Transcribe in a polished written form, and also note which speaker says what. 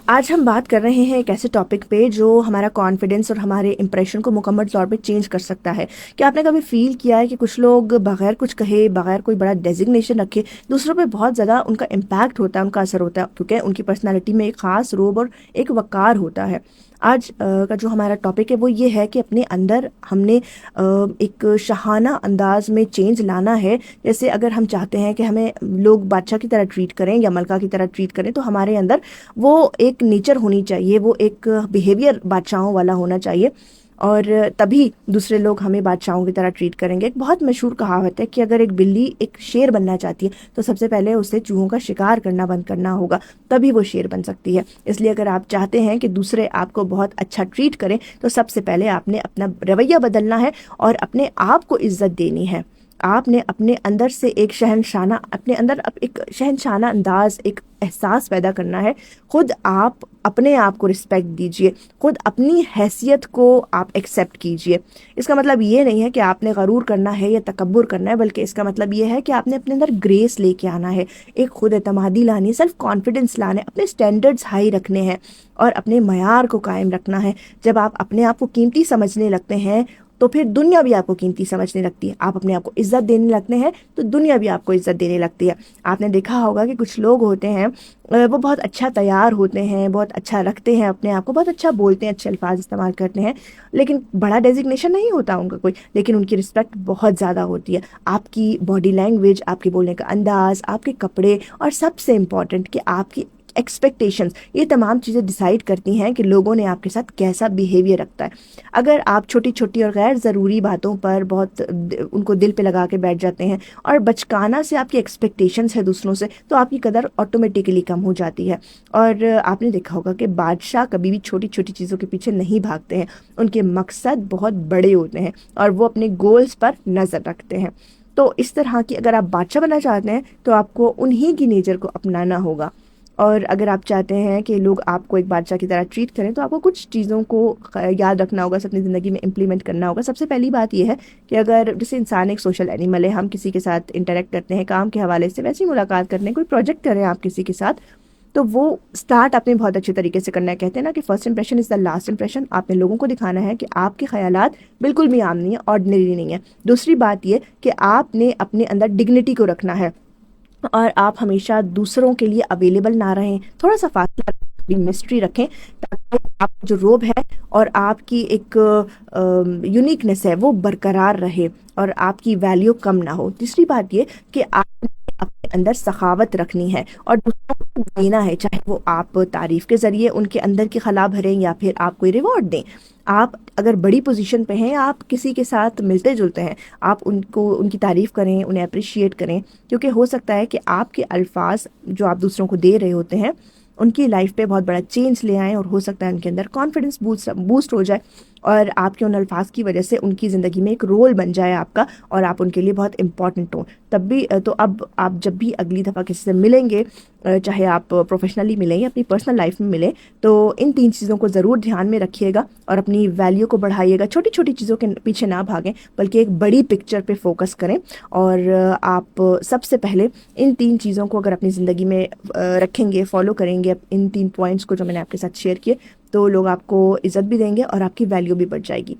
Speaker 1: आज हम बात कर रहे हैं एक ऐसे टॉपिक पे जो हमारा कॉन्फिडेंस और हमारे इंप्रेशन को मुकम्मल तौर पे चेंज कर सकता है। क्या आपने कभी फील किया है कि कुछ लोग बगैर कुछ कहे, बगैर कोई बड़ा डेजिग्नेशन रखे, दूसरों पे बहुत ज़्यादा उनका इम्पैक्ट होता है, उनका असर होता है, क्योंकि उनकी पर्सनैलिटी में एक ख़ास रोब और एक वक़ार होता है। आज का जो हमारा टॉपिक है वो ये है कि अपने अंदर हमने एक शाहाना अंदाज में चेंज लाना है। जैसे अगर हम चाहते हैं कि हमें लोग बादशाह की तरह ट्रीट करें या मलका की तरह ट्रीट करें, तो हमारे अंदर वो एक नेचर होनी चाहिए, वो एक बिहेवियर बादशाहों वाला होना चाहिए, और तभी दूसरे लोग हमें बादशाहों की तरह ट्रीट करेंगे। एक बहुत मशहूर कहावत है कि अगर एक बिल्ली एक शेर बनना चाहती है तो सबसे पहले उसे चूहों का शिकार करना बंद करना होगा, तभी वो शेर बन सकती है। इसलिए अगर आप चाहते हैं कि दूसरे आपको बहुत अच्छा ट्रीट करें तो सबसे पहले आपने अपना रवैया बदलना है और अपने आप को इज्जत देनी है। आपने अपने अंदर से एक शहनशाना, अपने अंदर एक शहनशाना अंदाज, एक एहसास पैदा करना है। खुद आप अपने आप को रिस्पेक्ट दीजिए, खुद अपनी हैसियत को आप एक्सेप्ट कीजिए। इसका मतलब ये नहीं है कि आपने गरूर करना है या तकब्बुर करना है, बल्कि इसका मतलब ये है कि आपने अपने अंदर ग्रेस लेके आना है, एक खुद एतमादी लानी है, सेल्फ कॉन्फिडेंस लाना है, अपने स्टैंडर्ड्स हाई रखने हैं और अपने मयार को कायम रखना है। जब आप अपने आप को कीमती समझने लगते हैं तो फिर दुनिया भी आपको कीमती समझने लगती है। आप अपने आप को इज्जत देने लगते हैं तो दुनिया भी आपको इज्जत देने लगती है। आपने देखा होगा कि कुछ लोग होते हैं, वो बहुत अच्छा तैयार होते हैं, बहुत अच्छा रखते हैं अपने आप को, बहुत अच्छा बोलते हैं, अच्छे अल्फाज इस्तेमाल करते हैं, लेकिन बड़ा डेजिग्नेशन नहीं होता उनका कोई, लेकिन उनकी रिस्पेक्ट बहुत ज़्यादा होती है। आपकी बॉडी लैंग्वेज, आपके बोलने का अंदाज, आपके कपड़े और सबसे इम्पॉर्टेंट कि आपकी एक्सपेक्टेशंस, ये तमाम चीज़ें डिसाइड करती हैं कि लोगों ने आपके साथ कैसा बिहेवियर रखता है। अगर आप छोटी छोटी और गैर ज़रूरी बातों पर बहुत उनको दिल पे लगा के बैठ जाते हैं और बचकाना से आपकी एक्सपेक्टेशंस है दूसरों से, तो आपकी कदर ऑटोमेटिकली कम हो जाती है। और आपने देखा होगा कि बादशाह कभी भी छोटी छोटी चीज़ों के पीछे नहीं भागते हैं, उनके मकसद बहुत बड़े होते हैं और वो अपने गोल्स पर नज़र रखते हैं। तो इस तरह की अगर आप बादशाह बनना चाहते हैं तो आपको उन्हीं की नेचर को अपनाना होगा। और अगर आप चाहते हैं कि लोग आपको एक बादशाह की तरह ट्रीट करें तो आपको कुछ चीज़ों को याद रखना होगा, अपनी ज़िंदगी में इम्प्लीमेंट करना होगा। सबसे पहली बात यह है कि अगर जैसे इंसान एक सोशल एनिमल है, हम किसी के साथ इंटरेक्ट करते हैं काम के हवाले से, वैसी मुलाकात करने, कोई प्रोजेक्ट करें आप किसी के साथ, तो वो स्टार्ट आपने बहुत अच्छे तरीके से करना है। कहते हैं ना कि first impression is the last impression. आपने लोगों को दिखाना है कि आपके ख्यालात बिल्कुल भी आम नहीं है, ऑर्डिनरी नहीं है। दूसरी बात ये कि आपने अपने अंदर डिग्निटी को रखना है और आप हमेशा दूसरों के लिए अवेलेबल ना रहें, थोड़ा सा फासला रखें, मिस्ट्री रखें, ताकि आप जो रोब है और आपकी एक यूनिकनेस है वो बरकरार रहे और आपकी वैल्यू कम ना हो। तीसरी बात ये कि आपने अपने अंदर सखावत रखनी है और दूसरों को देना है, चाहे वो आप तारीफ के ज़रिए उनके अंदर की खला भरें या फिर आप कोई रिवॉर्ड दें। आप अगर बड़ी पोजीशन पे हैं, आप किसी के साथ मिलते जुलते हैं, आप उनको उनकी तारीफ़ करें, उन्हें अप्रिशिएट करें, क्योंकि हो सकता है कि आपके अल्फाज जो आप दूसरों को दे रहे होते हैं उनकी लाइफ पे बहुत बड़ा चेंज ले आएँ और हो सकता है उनके अंदर कॉन्फिडेंस बूस्ट हो जाए और आपके उन अल्फाज की वजह से उनकी ज़िंदगी में एक रोल बन जाए आपका और आप उनके लिए बहुत इंपॉर्टेंट हो। तब भी तो अब आप जब भी अगली दफ़ा किसी से मिलेंगे, चाहे आप प्रोफेशनली मिलें या अपनी पर्सनल लाइफ में मिलें, तो इन 3 चीज़ों को ज़रूर ध्यान में रखिएगा और अपनी वैल्यू को बढ़ाइएगा। छोटी छोटी चीज़ों के पीछे ना भागें, बल्कि एक बड़ी पिक्चर पे फोकस करें। और आप सबसे पहले इन 3 चीज़ों को अगर अपनी ज़िंदगी में रखेंगे, फॉलो करेंगे, इन 3 पॉइंट्स को जो मैंने आपके साथ शेयर किए, तो लोग आपको इज़्ज़त भी देंगे और आपकी वैल्यू भी बढ़ जाएगी।